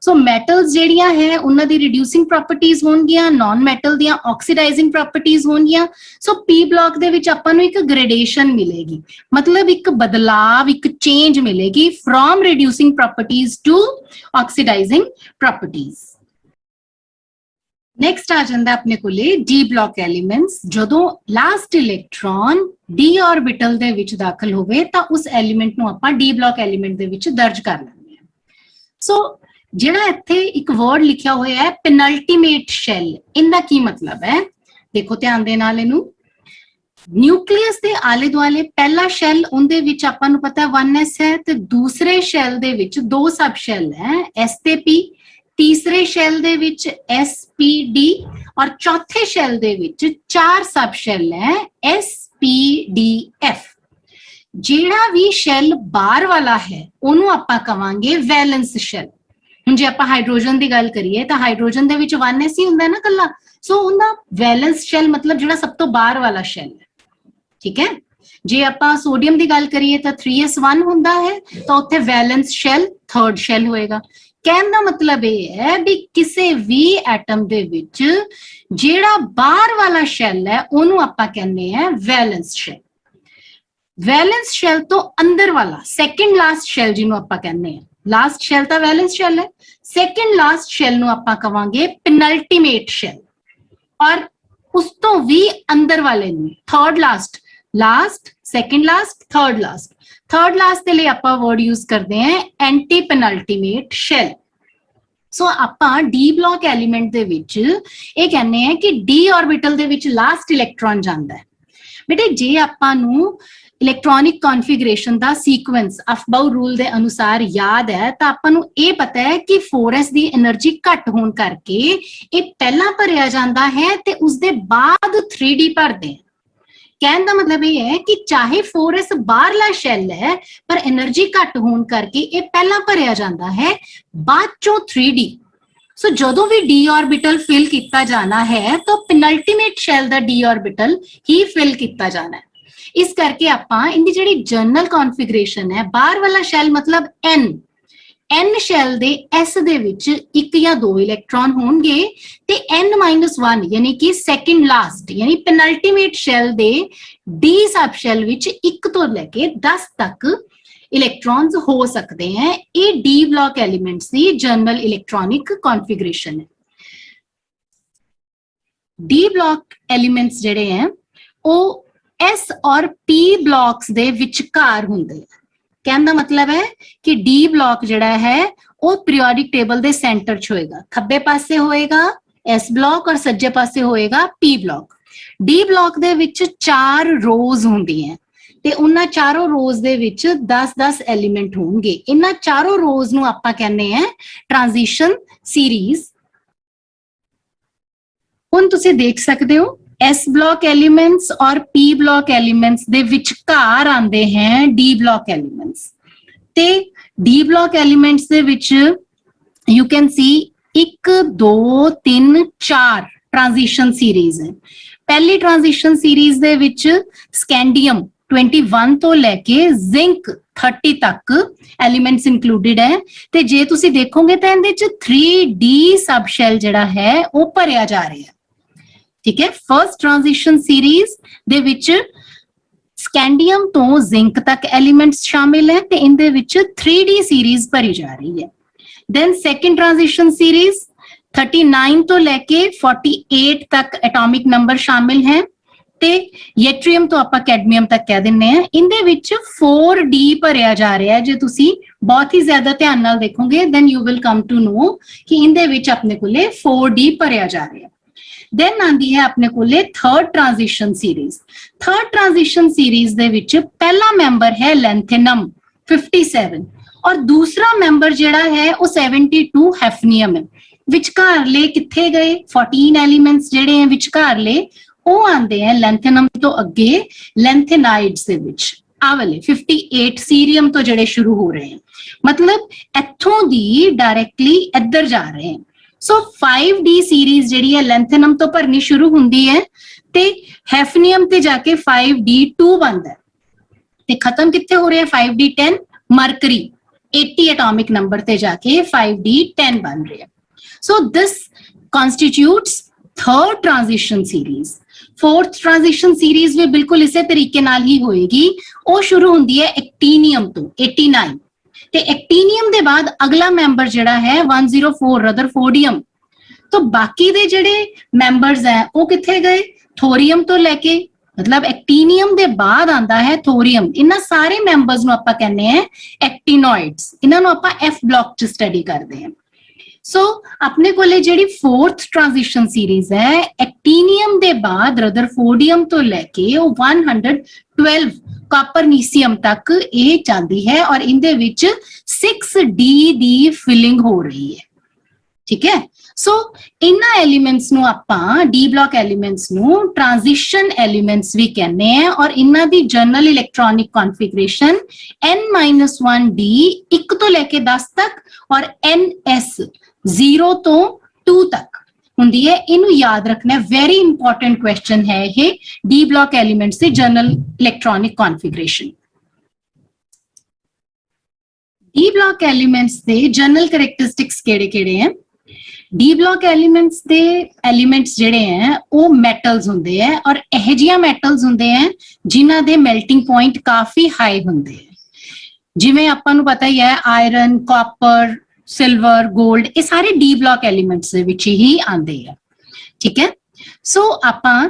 ਸੋ ਮੈਟਲਸ ਜਿਹੜੀਆਂ ਹੈ ਉਹਨਾਂ ਦੀ ਰਿਡਿਊਸਿੰਗ ਪ੍ਰੋਪਰਟੀਜ਼ ਹੋਣਗੀਆਂ, ਨਾਨ ਮੈਟਲ ਦੀਆਂ ਆਕਸੀਡਾਈਜ਼ਿੰਗ ਪ੍ਰੋਪਰਟੀਜ਼ ਹੋਣਗੀਆਂ। ਸੋ P ਬਲਾਕ ਦੇ ਵਿੱਚ ਆਪਾਂ ਨੂੰ ਇੱਕ ਗ੍ਰੇਡੇਸ਼ਨ ਮਿਲੇਗੀ, ਮਤਲਬ ਇੱਕ ਬਦਲਾਵ, ਇੱਕ ਚੇਂਜ ਮਿਲੇਗੀ from reducing properties to oxidizing properties. Next ਆ ਜਾਂਦਾ ਆਪਣੇ ਕੋਲੇ D ਬਲਾਕ ਐਲੀਮੈਂਟਸ। ਜਦੋਂ ਲਾਸਟ ਇਲੈਕਟ੍ਰੋਨ D ਆਰਬਿਟਲ ਦੇ ਵਿੱਚ ਦਾਖਲ ਹੋਵੇ ਤਾਂ ਉਸ ਐਲੀਮੈਂਟ ਨੂੰ ਆਪਾਂ D ਬਲਾਕ ਐਲੀਮੈਂਟ ਦੇ ਵਿੱਚ ਦਰਜ ਕਰ ਲੈਂਦੇ ਹਾਂ। ਸੋ ਜਿਹੜਾ ਇੱਥੇ ਇੱਕ ਵਰਡ ਲਿਖਿਆ ਹੋਇਆ ਹੈ ਪੈਨਲਟੀਮੇਟ ਸ਼ੈਲ, ਇਹਦਾ ਕੀ ਮਤਲਬ ਹੈ? ਦੇਖੋ ਧਿਆਨ ਦੇ ਨਾਲ ਇਹਨੂੰ। ਨਿਊਕਲੀਅਸ ਦੇ ਆਲੇ ਦੁਆਲੇ ਪਹਿਲਾ ਸ਼ੈਲ ਉਹਦੇ ਵਿੱਚ ਆਪਾਂ ਨੂੰ ਪਤਾ 1s ਹੈ ਤੇ ਦੂਸਰੇ ਸ਼ੈਲ ਦੇ ਵਿੱਚ 2 ਸਬ ਸ਼ੈਲ ਹੈ S ਤੇ P, ਤੀਸਰੇ ਸ਼ੈਲ ਦੇ ਵਿੱਚ SPD ਔਰ ਚੌਥੇ ਸ਼ੈਲ ਦੇ ਵਿੱਚ 4 ਸਬ ਸ਼ੈਲ ਹੈ SPDF। ਜਿਹੜਾ ਵੀ ਸ਼ੈਲ ਬਾਹਰ ਵਾਲਾ ਹੈ ਉਹਨੂੰ ਆਪਾਂ ਕਵਾਂਗੇ ਵੈਲੈਂਸ ਸ਼ੈਲ। ਹੁਣ ਜੇ ਆਪਾਂ ਹਾਈਡਰੋਜਨ ਦੀ ਗੱਲ ਕਰੀਏ ਤਾਂ ਹਾਈਡਰੋਜਨ ਦੇ ਵਿੱਚ 1s ਹੀ ਹੁੰਦਾ ਨਾ ਕੱਲਾ, ਸੋ ਉਹਦਾ ਵੈਲੈਂਸ ਸ਼ੈਲ ਮਤਲਬ ਜਿਹੜਾ ਸਭ ਤੋਂ ਬਾਹਰ ਵਾਲਾ ਸ਼ੈਲ ਹੈ, ਠੀਕ ਹੈ। ਜੇ ਆਪਾਂ ਸੋਡੀਅਮ ਦੀ ਗੱਲ ਕਰੀਏ ਤਾਂ 3s1 ਹੁੰਦਾ ਹੈ ਤਾਂ ਉੱਥੇ ਵੈਲੈਂਸ ਸ਼ੈਲ 3rd ਸ਼ੈਲ ਹੋਏਗਾ। ਕਹਿਣ ਦਾ ਮਤਲਬ ਇਹ ਹੈ ਵੀ ਕਿਸੇ ਵੀ ਐਟਮ ਦੇ ਵਿੱਚ ਜਿਹੜਾ ਬਾਹਰ ਵਾਲਾ ਸ਼ੈਲ ਹੈ ਉਹਨੂੰ ਆਪਾਂ ਕਹਿੰਦੇ ਆ ਵੈਲੈਂਸ ਸ਼ੈਲ। ਵੈਲੈਂਸ ਸ਼ੈਲ ਤੋਂ ਅੰਦਰ ਵਾਲਾ ਸੈਕੰਡ ਲਾਸਟ ਸ਼ੈਲ ਜਿਹਨੂੰ ਆਪਾਂ ਕਹਿੰਦੇ ਆ, ਲਾਸਟ ਸ਼ੈਲ ਤਾਂ ਵੈਲੈਂਸ ਸ਼ੈਲ ਹੈ, ਸੈਕੰਡ ਲਾਸਟ ਸ਼ੈਲ ਨੂੰ ਆਪਾਂ ਕਵਾਂਗੇ ਪੈਨਲਟੀਮੇਟ ਸ਼ੈਲ। ਔਰ ਉਸ ਤੋਂ ਵੀ ਅੰਦਰ ਵਾਲੇ ਨੂੰ third last, last second last third last, third last ਦੇ ਲਈ ਆਪਾਂ ਵਰਡ ਯੂਜ਼ ਕਰਦੇ ਹਾਂ ਐਂਟੀ ਪੈਨਲਟੀਮੇਟ ਸ਼ੈਲ। ਸੋ ਆਪਾਂ D ਬਲਾਕ ਐਲੀਮੈਂਟ ਦੇ ਵਿੱਚ ਇਹ ਕਹਿੰਦੇ ਆ ਕਿ D ਆਰਬਿਟਲ ਦੇ ਵਿੱਚ ਲਾਸਟ ਇਲੈਕਟ੍ਰੋਨ ਜਾਂਦਾ ਹੈ। ਬੇਟੇ ਜੇ ਆਪਾਂ ਨੂੰ ਇਲੈਕਟ੍ਰੋਨਿਕ ਕਨਫੀਗਰੇਸ਼ਨ ਦਾ ਸੀਕੁਐਂਸ ਅਫਬਾਊ ਰੂਲ ਦੇ ਅਨੁਸਾਰ ਯਾਦ ਹੈ ਤਾਂ ਆਪਾਂ ਨੂੰ ਇਹ ਪਤਾ ਹੈ ਕਿ 4s ਦੀ એનર્ਜੀ ਘੱਟ ਹੋਣ ਕਰਕੇ ਇਹ ਪਹਿਲਾਂ ਭਰਿਆ ਜਾਂਦਾ ਹੈ ਤੇ ਉਸਦੇ ਬਾਅਦ 3D ਭਰਦੇ ਆ। ਕਹਿਣ ਦਾ ਮਤਲਬ ਇਹ ਹੈ ਕਿ ਚਾਹੇ 4s ਬਾਹਰਲਾ ਸ਼ੈਲ ਹੈ ਪਰ એનર્ਜੀ ਘੱਟ ਹੋਣ ਕਰਕੇ ਇਹ ਪਹਿਲਾਂ ਭਰਿਆ ਜਾਂਦਾ ਹੈ ਬਾਅਦ ਚੋਂ 3D। ਸੋ ਜਦੋਂ ਵੀ D ਆਰਬਿਟਲ ਫਿਲ ਕੀਤਾ ਜਾਣਾ ਹੈ ਤਾਂ ਪੈਨਲਟੀਮੇਟ ਸ਼ੈਲ ਦਾ D ਆਰਬਿਟਲ ਹੀ ਫਿਲ ਕੀਤਾ ਜਾਣਾ ਹੈ। ਇਸ ਕਰਕੇ ਆਪਾਂ ਇਹਦੀ ਜਿਹੜੀ ਜਨਰਲ ਕਨਫੀਗਰੇਸ਼ਨ ਹੈ ਬਾਹਰ ਵਾਲਾ ਸ਼ੈਲ ਮਤਲਬ N ਸ਼ੈਲ ਦੇ S ਦੇ ਵਿੱਚ 1 ਜਾਂ 2 ਇਲੈਕਟ੍ਰੋਨ ਹੋਣਗੇ ਤੇ N-1 ਯਾਨੀ ਕਿ ਸੈਕੰਡ ਲਾਸਟ ਯਾਨੀ ਪੈਨਲਟੀਮੇਟ ਸ਼ੈਲ ਦੇ D ਸਬ ਸ਼ੈਲ ਵਿੱਚ 1 ਤੋਂ ਲੈ ਕੇ 10 ਤੱਕ ਇਲੈਕਟ੍ਰॉन्स ਹੋ ਸਕਦੇ हैं। ਇਹ D ਬਲਾਕ ਐਲੀਮੈਂਟਸ ਦੀ ਜਨਰਲ ਇਲੈਕਟ੍ਰੋਨਿਕ ਕਨਫੀਗਰੇਸ਼ਨ ਹੈ। D ਬਲਾਕ ਐਲੀਮੈਂਟਸ ਜਿਹੜੇ ਹੈ ਉਹ S ਔਰ P ਬਲਾਕਸ ਦੇ ਵਿਚਕਾਰ ਹੁੰਦੇ ਆ। ਕਹਿਣ ਦਾ ਮਤਲਬ ਹੈ ਕਿ D ਬਲਾਕ ਜਿਹੜਾ ਹੈ ਉਹ ਪੀਰੀਓਡਿਕ ਟੇਬਲ ਦੇ ਸੈਂਟਰ 'ਚ ਹੋਏਗਾ, ਖੱਬੇ ਪਾਸੇ ਹੋਏਗਾ S ਬਲਾਕ ਔਰ ਸੱਜੇ ਪਾਸੇ ਹੋਏਗਾ P ਬਲਾਕ। D ਬਲਾਕ ਦੇ ਵਿੱਚ 4 ਰੋਜ਼ ਹੁੰਦੀਆਂ ਤੇ ਉਹਨਾਂ ਚਾਰੋਂ ਰੋਜ਼ ਦੇ ਵਿੱਚ 10-10 ਐਲੀਮੈਂਟ ਹੋਣਗੇ। ਇਹਨਾਂ ਚਾਰੋਂ ਰੋਜ਼ ਨੂੰ ਆਪਾਂ ਕਹਿੰਦੇ ਆ ਟ੍ਰਾਂਜੀਸ਼ਨ ਸੀਰੀਜ਼। ਹੁਣ ਤੁਸੀਂ ਦੇਖ ਸਕਦੇ ਹੋ S ਬਲॉक एलिमेंट्स और P ਬਲॉक एलिमेंट्स ਦੇ ਵਿਚਕਾਰ ਆਉਂਦੇ हैं D ਬਲॉक एलिमेंट्स। ਤੇ D ਬਲॉक एलिमेंट्स ਦੇ ਵਿੱਚ you can see 1 2 3 4 transition series है। पहली ट्रांजिशन सीरीज ਦੇ ਵਿੱਚ ਸਕੈਂਡੀਅਮ 21 ਤੋਂ ਲੈ ਕੇ ਜ਼ਿੰਕ 30 ਤੱਕ ਐਲੀਮੈਂਟਸ ਇਨਕਲੂਡਡ ਹੈ। ਤੇ ਜੇ ਤੁਸੀਂ ਦੇਖੋਗੇ ਤਾਂ ਇਹਦੇ ਚ 3D ਸਬ ਸ਼ੈਲ ਜਿਹੜਾ ਹੈ ਉਹ ਭਰਿਆ ਜਾ ਰਿਹਾ ਹੈ। ਠੀਕ ਹੈ, ਫਰਸਟ ਟ੍ਰਾਂजिशन ਸੀਰੀਜ਼ ਦੇ ਵਿੱਚ ਸਕੈਂਡੀਅਮ ਤੋਂ ਜ਼ਿੰਕ ਤੱਕ ਐਲੀਮੈਂਟਸ ਸ਼ਾਮਿਲ ਹੈ ਤੇ ਇਹਦੇ ਵਿੱਚ 3D ਸੀਰੀਜ਼ ਭਰੀ ਜਾ ਰਹੀ ਹੈ। ਦੈਨ ਸੈਕੰਡ ਟ੍ਰਾਂजिशन ਸੀਰੀਜ਼ 39 ਤੋਂ ਲੈ ਕੇ 48 ਤੱਕ ਐਟੋਮਿਕ ਨੰਬਰ ਸ਼ਾਮਿਲ ਹੈ ਤੇ ਯੈਟਰੀਅਮ ਤੋਂ ਆਪਾਂ ਕੈਡਮੀਅਮ ਤੱਕ ਕਹਿ ਦਿੰਨੇ ਆ। ਇਹਦੇ ਵਿੱਚ 4D ਭਰਿਆ ਜਾ ਰਿਹਾ ਹੈ। ਜੇ ਤੁਸੀਂ ਬਹੁਤ ਹੀ ਜ਼ਿਆਦਾ ਧਿਆਨ ਨਾਲ ਦੇਖੋਗੇ then you will come to know ਕਿ ਇਹਦੇ ਵਿੱਚ ਆਪਣੇ ਕੋਲੇ 4D ਭਰਿਆ ਜਾ ਰਿਹਾ। then ਆਂਦੀ ਹੈ ਆਪਣੇ ਕੋਲੇ ਥਰਡ ਟ੍ਰਾਂजिशन ਸੀਰੀਜ਼। ਥਰਡ ਟ੍ਰਾਂजिशन ਸੀਰੀਜ਼ ਦੇ ਵਿੱਚ ਪਹਿਲਾ ਮੈਂਬਰ ਹੈ ਲੈਂਥੇਨਮ 57 ਔਰ ਦੂਸਰਾ ਮੈਂਬਰ ਜਿਹੜਾ ਹੈ ਉਹ 72 ਹੈਫਨੀਅਮ ਹੈ। ਵਿਚਕਾਰਲੇ ਕਿੱਥੇ ਗਏ 14 ਐਲੀਮੈਂਟਸ ਜਿਹੜੇ ਹੈ ਵਿਚਕਾਰਲੇ ਉਹ ਆਉਂਦੇ ਆ ਲੈਂਥੇਨਮ ਤੋਂ ਅੱਗੇ ਲੈਂਥੇਨਾਈਡਸ ਦੇ ਵਿੱਚ। ਆ ਵਾਲੇ 58 ਸੀਰੀਅਮ ਤੋਂ ਜਿਹੜੇ ਸ਼ੁਰੂ ਹੋ ਰਹੇ ਹਨ, ਮਤਲਬ ਇੱਥੋਂ ਦੀ ਡਾਇਰੈਕਟਲੀ ਇੱਧਰ ਜਾ ਰਹੇ ਹਨ। ਸੋ 5D ਸੀਰੀਜ਼ ਜਿਹੜੀ ਹੈ ਲੈਂਥੇਨਮ ਤੋਂ ਭਰਨੀ ਸ਼ੁਰੂ ਹੁੰਦੀ ਹੈ ਤੇ ਹੈਫਨੀਅਮ ਤੇ ਜਾ ਕੇ 5D2 ਬਣਦਾ ਹੈ ਤੇ ਖਤਮ ਕਿੱਥੇ ਹੋ ਰਿਹਾ 5D10 ਮਰਕਰੀ 80 ਐਟੋਮਿਕ ਨੰਬਰ ਤੇ ਜਾ ਕੇ 5D10 ਬਣ ਰਿਹਾ। So this constitutes third transition series. Fourth transition series ਵੀ ਬਿਲਕੁਲ ਇਸੇ ਤਰੀਕੇ ਨਾਲ ਹੀ ਹੋਏਗੀ। ਉਹ ਸ਼ੁਰੂ ਹੁੰਦੀ ਹੈ ਐਕਟੀਨੀਅਮ ਤੋਂ 89 ਤੇ ਐਕਟੀਨੀਅਮ ਦੇ ਬਾਅਦ ਅਗਲਾ ਮੈਂਬਰ ਜਿਹੜਾ ਹੈ 104 ਰਦਰਫੋਰਡੀਅਮ। ਤਾਂ ਬਾਕੀ ਦੇ ਜਿਹੜੇ ਮੈਂਬਰਸ ਹੈ ਉਹ ਕਿੱਥੇ ਗਏ ਥੋਰੀਅਮ ਤੋਂ ਲੈ ਕੇ, ਮਤਲਬ ਐਕਟੀਨੀਅਮ ਦੇ ਬਾਅਦ ਆਂਦਾ ਹੈ ਥੋਰੀਅਮ। ਇਹਨਾਂ ਸਾਰੇ ਮੈਂਬਰਸ ਨੂੰ ਆਪਾਂ ਕਹਿੰਦੇ ਆ ਐਕਟੀਨੋਇਡਸ। ਇਹਨਾਂ ਨੂੰ ਆਪਾਂ F ਬਲॉक ਚ ਸਟੱਡੀ ਕਰਦੇ ਹਾਂ। ਸੋ ਆਪਣੇ ਕੋਲੇ ਜਿਹੜੀ ਫੋਰਥ ਟ੍ਰਾਂजिशन ਸੀਰੀਜ਼ ਹੈ ਐਕਟੀਨੀਅਮ ਦੇ ਬਾਅਦ ਰਦਰਫੋਰਡੀਅਮ ਤੋਂ ਲੈ ਕੇ ਉਹ 112 ਕਾਪਰਨੀਸੀਅਮ ਤੱਕ ਇਹ ਜਾਂਦੀ ਹੈ ਔਰ ਇਹਦੇ ਵਿੱਚ 6D ਦੀ ਫਿਲਿੰਗ ਹੋ ਰਹੀ ਹੈ। ਠੀਕ ਹੈ, ਸੋ ਇਹਨਾਂ ਐਲੀਮੈਂਟਸ ਨੂੰ ਆਪਾਂ D ਬਲॉक ਐਲੀਮੈਂਟਸ ਨੂੰ ਟ੍ਰਾਂजिशन ਐਲੀਮੈਂਟਸ ਵੀ ਕਹਿੰਦੇ ਆ ਔਰ ਇਹਨਾਂ ਦੀ ਜਨਰਲ ਇਲੈਕਟ੍ਰੋਨਿਕ ਕਨਫਿਗਰੇਸ਼ਨ N-1D 1 ਤੋਂ ਲੈ ਕੇ 10 ਤੱਕ ਔਰ NS 0 ਤੋਂ 2 ਤੱਕ ਹੁੰਦੀ ਹੈ। ਇਹਨੂੰ ਯਾਦ ਰੱਖਣਾ, ਵੈਰੀ ਇੰਪੋਰਟੈਂਟ ਕੁਐਸਚਨ ਹੈ ਇਹ D ਬਲॉक ਐਲੀਮੈਂਟਸ ਦੀ ਜਨਰਲ ਇਲੈਕਟ੍ਰੋਨਿਕ ਕਨਫਿਗਰੇਸ਼ਨ। D ਬਲॉक ਐਲੀਮੈਂਟਸ ਦੇ ਜਨਰਲ ਕੈਰੈਕਟਰਿਸਟਿਕਸ ਕਿਹੜੇ-ਕਿਹੜੇ ਹੈ? D ਬਲॉक ਐਲੀਮੈਂਟਸ ਦੇ ਐਲੀਮੈਂਟਸ ਜਿਹੜੇ ਹੈ ਉਹ ਮੈਟਲਸ ਹੁੰਦੇ ਹੈ ਔਰ ਇਹ ਜਿਹੀਆਂ ਮੈਟਲਸ ਹੁੰਦੇ ਹੈ ਜਿਨ੍ਹਾਂ ਦੇ ਮੈਲਟਿੰਗ ਪੁਆਇੰਟ ਕਾਫੀ ਹਾਈ ਹੁੰਦੇ ਹੈ। ਜਿਵੇਂ ਆਪਾਂ ਨੂੰ ਪਤਾ ਹੀ ਹੈ ਆਇਰਨ, ਕਾਪਰ, ਸਿਲਵਰ, 골ਡ, ਇਹ ਸਾਰੇ D ਬਲॉक ਐਲੀਮੈਂਟਸ ਦੇ ਵਿੱਚ ਹੀ ਆਉਂਦੇ ਆ। ਠੀਕ ਹੈ, ਸੋ ਆਪਾਂ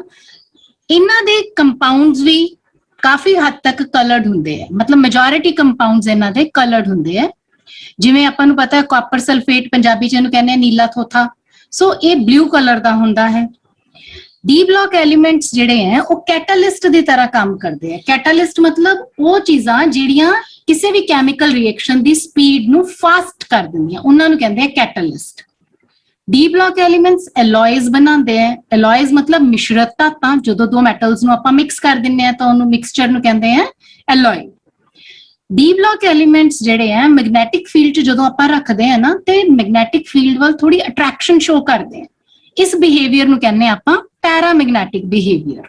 ਇਹਨਾਂ ਦੇ ਕੰਪਾਊਂਡਸ ਵੀ ਕਾਫੀ ਹੱਦ ਤੱਕ ਕਲਰਡ ਹੁੰਦੇ ਆ, ਮਤਲਬ ਮੈਜੋਰਿਟੀ ਕੰਪਾਊਂਡਸ ਇਹਨਾਂ ਦੇ ਕਲਰਡ ਹੁੰਦੇ ਆ। ਜਿਵੇਂ ਆਪਾਂ ਨੂੰ ਪਤਾ ਹੈ ਕਾਪਰ ਸਲਫੇਟ ਪੰਜਾਬੀ ਚ ਇਹਨੂੰ ਕਹਿੰਦੇ ਆ ਨੀਲਾ ਥੋਥਾ, ਸੋ ਇਹ ਬਲੂ ਕਲਰ ਦਾ ਹੁੰਦਾ ਹੈ। D ਬਲॉक ਐਲੀਮੈਂਟਸ ਜਿਹੜੇ ਹੈ ਉਹ ਕੈਟਾਲਿਸਟ ਦੀ ਤਰ੍ਹਾਂ ਕੰਮ ਕਰਦੇ ਆ। ਕੈਟਾਲਿਸਟ ਮਤਲਬ ਉਹ ਚੀਜ਼ਾਂ ਜਿਹੜੀਆਂ ਕਿਸੇ ਵੀ ਕੈਮੀਕਲ ਰਿਐਕਸ਼ਨ ਦੀ ਸਪੀਡ ਨੂੰ ਫਾਸਟ ਕਰ ਦਿੰਦੀਆਂ, ਉਹਨਾਂ ਨੂੰ ਕਹਿੰਦੇ ਆ ਕੈਟਾਲਿਸਟ। D ਬਲॉक ਐਲੀਮੈਂਟਸ ਐਲੋਇਜ਼ ਬਣਾਉਂਦੇ ਆ। ਐਲੋਇਜ਼ ਮਤਲਬ ਮਿਸ਼ਰਤ ਧਾਤਾਂ, ਜਦੋਂ ਦੋ ਮੈਟਲਸ ਨੂੰ ਆਪਾਂ ਮਿਕਸ ਕਰ ਦਿੰਨੇ ਆ ਤਾਂ ਉਹਨੂੰ ਮਿਕਸਚਰ ਨੂੰ ਕਹਿੰਦੇ ਆ ਐਲੋਏ। D ਬਲॉक ਐਲੀਮੈਂਟਸ ਜਿਹੜੇ ਆ ਮੈਗਨੈਟਿਕ ਫੀਲਡ ਚ ਜਦੋਂ ਆਪਾਂ ਰੱਖਦੇ ਆ ਨਾ ਤੇ ਮੈਗਨੈਟਿਕ ਫੀਲਡ ਵੱਲ ਥੋੜੀ ਅਟਰੈਕਸ਼ਨ ਸ਼ੋ ਕਰਦੇ ਆ। ਇਸ ਬਿਹੇਵੀਅਰ ਨੂੰ ਕਹਿੰਦੇ ਆ ਆਪਾਂ ਪੈਰਾਮੈਗਨੈਟਿਕ ਬਿਹੇਵੀਅਰ।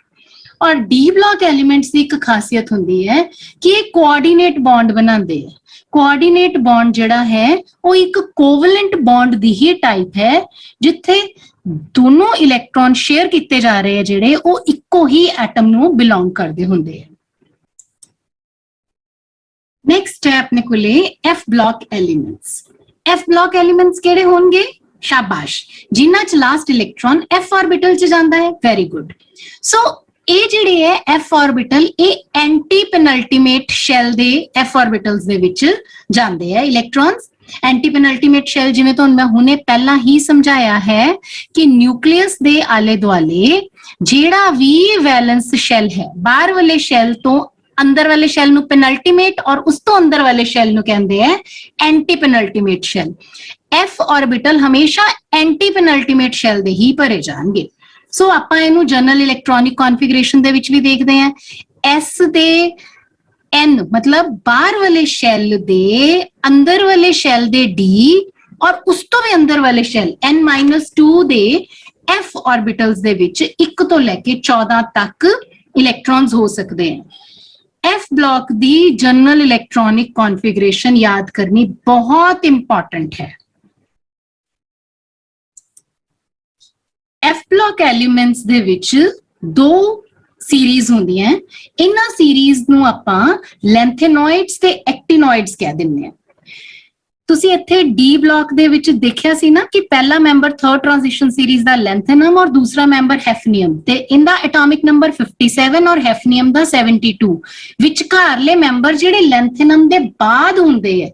ਔਰ D ਬਲॉक ਐਲੀਮੈਂਟਸ ਦੀ ਇੱਕ ਖਾਸੀਅਤ ਹੁੰਦੀ ਹੈ ਕਿ ਇਹ ਕੋਆਰਡੀਨੇਟ ਬੌਂਡ ਬਣਾਉਂਦੇ ਆ। ਕੋਆਰਡੀਨੇਟ ਬੌਂਡ ਜਿਹੜਾ ਹੈ ਉਹ ਇੱਕ ਕੋਵਲੈਂਟ ਬੌਂਡ ਦੀ ਹੀ ਟਾਈਪ ਹੈ ਜਿੱਥੇ ਦੋਨੋਂ ਇਲੈਕਟ੍ਰੋਨ ਸ਼ੇਅਰ ਕੀਤੇ ਜਾ ਰਹੇ ਆ ਜਿਹੜੇ ਉਹ ਇੱਕੋ ਹੀ ਐਟਮ ਨੂੰ ਬਿਲੋਂਗ ਕਰਦੇ ਹੁੰਦੇ ਆ। ਨੈਕਸਟ ਹੈ ਆਪਣੇ ਕੋਲੇ F ਬਲॉक ਐਲੀਮੈਂਟਸ। F ਬਲॉक ਐਲੀਮੈਂਟਸ ਕਿਹੜੇ ਹੋਣਗੇ? ਸ਼ਾਬਾਸ਼, ਜਿਨ੍ਹਾਂ ਚ ਲਾਸਟ ਇਲੈਕਟ੍ਰੋਨ F ਆਰਬਿਟਲ ਚ ਜਾਂਦਾ ਹੈ। Very good. ਸੋ ਇਹ ਜਿਹੜੇ ਹੈ F ਆਰਬਿਟਲ ਇਹ ਐਂਟੀ ਪੈਨਲਟੀਮੇਟ ਸ਼ੈਲ ਦੇ F ਆਰਬਿਟਲਸ ਦੇ ਵਿੱਚ ਜਾਂਦੇ ਆ ਇਲੈਕਟ੍ਰੋਨਸ। ਐਂਟੀ ਪੈਨਲਟੀਮੇਟ ਸ਼ੈਲ ਜਿਵੇਂ ਤੁਹਾਨੂੰ ਮੈਂ ਹੁਣੇ ਪਹਿਲਾਂ ਹੀ ਸਮਝਾਇਆ ਹੈ ਕਿ ਨਿਊਕਲੀਅਸ ਦੇ ਆਲੇ ਦੁਆਲੇ ਜਿਹੜਾ ਵੀ ਵੈਲੈਂਸ ਸ਼ੈਲ ਹੈ ਬਾਹਰ ਵਾਲੇ ਸ਼ੈਲ ਤੋਂ ਅੰਦਰ ਵਾਲੇ ਸ਼ੈਲ ਨੂੰ ਪੈਨਲਟੀਮੇਟ ਔਰ ਉਸ ਤੋਂ ਅੰਦਰ ਵਾਲੇ ਸ਼ੈਲ ਨੂੰ ਕਹਿੰਦੇ ਆ ਐਂਟੀ ਪੈਨਲਟੀਮੇਟ ਸ਼ੈਲ। f ऑर्बिटल हमेशा एंटी पेनल्टीमेट शैल दे ही भरे जाएंगे। सो ਆਪਾਂ ਇਹਨੂੰ ਜਨਰਲ ਇਲੈਕਟ੍ਰੋਨਿਕ ਕਨਫੀਗਰੇਸ਼ਨ ਦੇ ਵਿੱਚ ਵੀ ਦੇਖਦੇ ਹਾਂ। s ਦੇ n मतलब ਬਾਹਰ ਵਾਲੇ ਸ਼ੈਲ ਦੇ ਅੰਦਰ ਵਾਲੇ ਸ਼ੈਲ ਦੇ d ਔਰ ਉਸ ਤੋਂ ਵੀ ਅੰਦਰ ਵਾਲੇ ਸ਼ੈਲ n-2 ਦੇ f ऑर्बिटल्स ਦੇ ਵਿੱਚ 1 ਤੋਂ ਲੈ ਕੇ 14 ਤੱਕ ਇਲੈਕਟ੍ਰॉन्स ਹੋ ਸਕਦੇ ਹਨ। f ब्लॉक ਦੀ ਜਨਰਲ ਇਲੈਕਟ੍ਰੋਨਿਕ ਕਨਫੀਗਰੇਸ਼ਨ याद करनी बहुत इंपॉर्टेंट है। f ब्लॉक एलिमेंट्स ਦੇ ਵਿੱਚ ਦੋ ਸੀਰੀਜ਼ ਹੁੰਦੀਆਂ। ਇਹਨਾਂ ਸੀਰੀਜ਼ ਨੂੰ ਆਪਾਂ ਲੈਂਥेनॉइड्स ਤੇ ਐਕਟਿਨॉइड्स ਕਹਿ ਦਿੰਦੇ ਆ। ਤੁਸੀਂ ਇੱਥੇ d ਬਲਾਕ ਦੇ ਵਿੱਚ ਦੇਖਿਆ ਸੀ ਨਾ ਕਿ ਪਹਿਲਾ ਮੈਂਬਰ ਥਰਡ ਟ੍ਰਾਂਜੀਸ਼ਨ ਸੀਰੀਜ਼ ਦਾ ਲੈਂਥेनम ਔਰ ਦੂਸਰਾ ਮੈਂਬਰ ਹੈਫਨੀਅਮ ਤੇ ਇਹਦਾ ਐਟੋਮਿਕ ਨੰਬਰ 57 ਔਰ ਹੈਫਨੀਅਮ ਦਾ 72। ਵਿਚਕਾਰਲੇ ਮੈਂਬਰ ਜਿਹੜੇ ਲੈਂਥेनम ਦੇ ਬਾਅਦ ਹੁੰਦੇ ਆ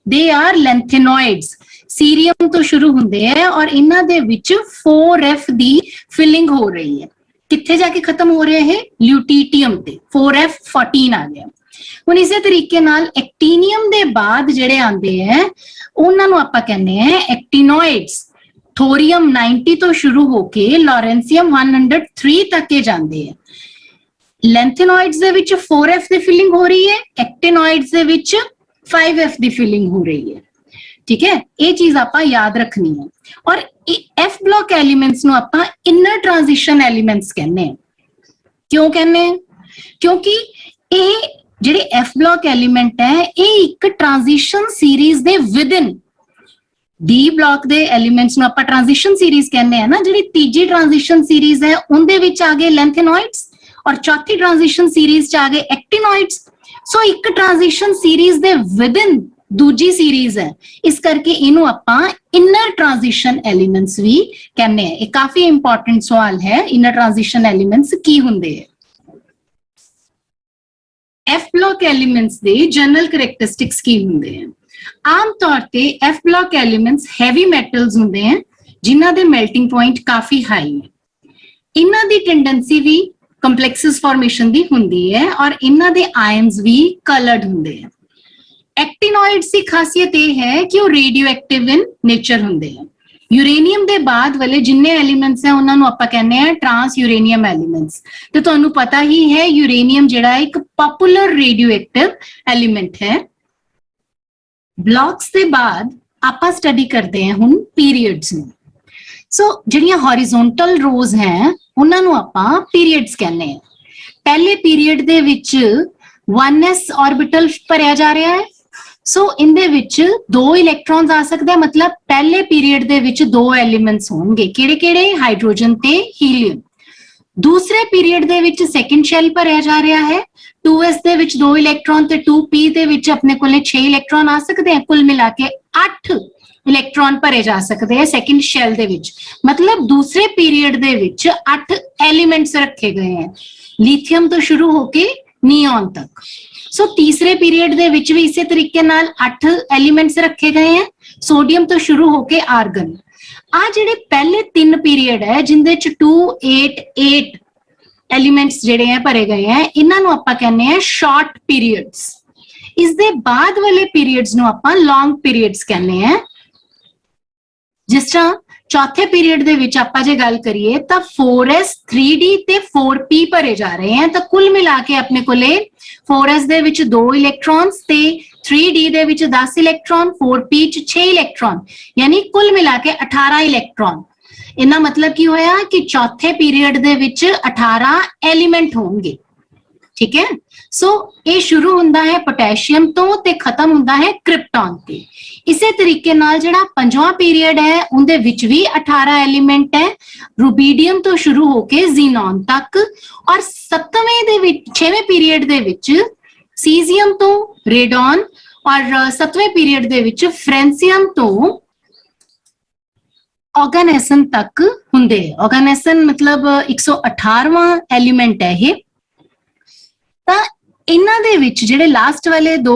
ਦੇ ਆਰ ਲੈਂਥेनॉइड्स। ਸੀਰੀਅਮ ਤੋਂ ਸ਼ੁਰੂ ਹੁੰਦੇ ਆ ਔਰ ਇਹਨਾਂ ਦੇ ਵਿੱਚ 4f ਦੀ ਫਿਲਿੰਗ ਹੋ ਰਹੀ ਹੈ। ਕਿੱਥੇ ਜਾ ਕੇ ਖਤਮ ਹੋ ਰਿਹਾ ਹੈ? ਲਿਊਟੀਟੀਅਮ ਤੇ 4f14 ਆ ਗਿਆ। ਹੁਣ ਇਸੇ ਤਰੀਕੇ ਨਾਲ ਐਕਟੀਨੀਅਮ ਦੇ ਬਾਅਦ ਜਿਹੜੇ ਆਉਂਦੇ ਆ ਉਹਨਾਂ ਨੂੰ ਆਪਾਂ ਕਹਿੰਦੇ ਆ ਐਕਟਿਨॉइड्स। ਥੋਰੀਅਮ 90 ਤੋਂ ਸ਼ੁਰੂ ਹੋ ਕੇ ਲੋਰੈਂਸੀਅਮ 103 ਤੱਕ ਇਹ ਜਾਂਦੇ ਆ। ਲੈਂਥेनॉइड्स ਦੇ ਵਿੱਚ 4f ਦੀ ਫਿਲਿੰਗ ਹੋ ਰਹੀ ਹੈ, ਐਕਟਿਨॉइड्स ਦੇ ਵਿੱਚ 5f ਦੀ ਫਿਲਿੰਗ ਹੋ ਰਹੀ ਹੈ। ठीक है, ये चीज आप याद रखनी है। और f ब्लॉक एलिमेंट्स नु आप इनर ट्रांजिशन एलिमेंट्स कहने। क्यों कहने? क्योंकि ये जेडे f ब्लॉक एलिमेंट है ये एक ट्रांजिशन सीरीज दे विदिन d ब्लॉक दे एलिमेंट्स नु आप ट्रांजिशन सीरीज कहने हैं ना। जेडी तीजी ट्रांजिशन सीरीज है उनदे विच आ गए लेंथेनॉइड्स और चौथी ट्रांजिशन सीरीज च आ गए एक्टिनॉइड्स। सो एक ट्रांजिशन सीरीज दे विदिन दूजी सीरीज है, इस करके इन्हों आपां इनर ट्रांजिशन एलिमेंट्स भी कहने हैं। ये काफी इंपॉर्टेंट सवाल है, इनर ट्रांजिशन एलिमेंट्स की हुंदे हैं। F block elements they general characteristics की हुंदे हैं। आम तौर पे F block elements heavy metals हुंदे हैं जिन्हां दे मेल्टिंग पॉइंट काफी हाई है। इन्हां दी टेंडेंसी भी कंप्लेक्सेस फॉर्मेशन दी हुंदी है और इन्हां दे आयंस भी कलर्ड हुंदे हैं। एक्टिनॉइड्स की खासियत यह है कि वो रेडियो एक्टिव इन नेचर होंगे हैं। यूरेनियम के बाद वाले जिन्ने एलिमेंट्स हैं उन्होंने आपां कहने हैं ट्रांस यूरेनियम एलिमेंट्स। तो तुहानू पता ही है यूरेनियम जिहड़ा एक पॉपुलर रेडियो एक्टिव एलिमेंट है। ब्लॉक्स के बाद आपां स्टडी करते हैं हुण पीरियड्स में। सो जिहड़ियां हॉरिजोंटल रोज हैं उन्होंने आपां पीरियड्स कहने हैं। पहले पीरियड दे विच 1s ऑर्बिटल भरिया जा रहा है। सो इनदे विच 2 इलेक्ट्रॉन्स आ सकते हैं, मतलब पहले पीरियड दे विच 2 एलिमेंट्स होंगे। किहड़े-किहड़े? हाइड्रोजन ते हीलियम। दूसरे पीरियड दे विच सेकंड शेल भरिया जा रहा है। 2s दे विच 2 इलेक्ट्रॉन ते 2p दे विच अपने कोले 6 इलेक्ट्रॉन आ सकते हैं। कुल मिला के 8 इलेक्ट्रॉन भरे जा सकते हैं सेकंड शेल दे विच। मतलब दूसरे पीरियड दे विच 8 एलिमेंट्स रखे गए हैं, लिथियम तो शुरू होके नियॉन तक। सो तीसरे पीरियड दे विच भी इसी तरीके नाल 8 एलिमेंट्स रखे गए हैं, सोडियम तो शुरू होके आर्गन। आ जिहड़े पहले 3 पीरियड है जिंदे च 2, 8, 8 एलिमेंट्स जिहड़े हैं भरे गए हैं, इन्हां नूं आपां कहने हैं शॉर्ट पीरियड्स। इस दे बाद वाले पीरियड्स नूं आपां लॉन्ग पीरियड्स कहने हैं। जिस तरह चौथे पीरियड दे विच आपां जे गल करिए तां 4s 3d ते 4p भरे जा रहे हैं। तो कुल मिला के अपने कोले 4s दे विच 2 इलेक्ट्रॉन्स ते 3d दे विच 10 इलेक्ट्रॉन, 4p च 6 इलेक्ट्रॉन, यानी कुल मिला के 18 इलेक्ट्रॉन। इना मतलब की होया कि चौथे पीरियड दे विच 18 एलिमेंट होंगे। ठीक है। सो ये शुरू हुंदा है पोटेशियम तो ते खत्म हुंदा है क्रिप्टॉन ते। इसे तरीके नाल जिहड़ा पंजवां पीरियड है उनदे विच भी 18 एलिमेंट है, रुबीडियम तो शुरू होके जीनॉन तक। और 7वें दे विच 6वें पीरियड दे विच सीजियम तो रेडॉन और 7वें पीरियड दे विच फ्रेंसियम तो ऑर्गेनेसन तक हुंदे। ऑर्गेनेसन मतलब 118वां एलिमेंट है ये। ਤਾਂ ਇਹਨਾਂ ਦੇ ਵਿੱਚ ਜਿਹੜੇ ਲਾਸਟ ਵਾਲੇ 2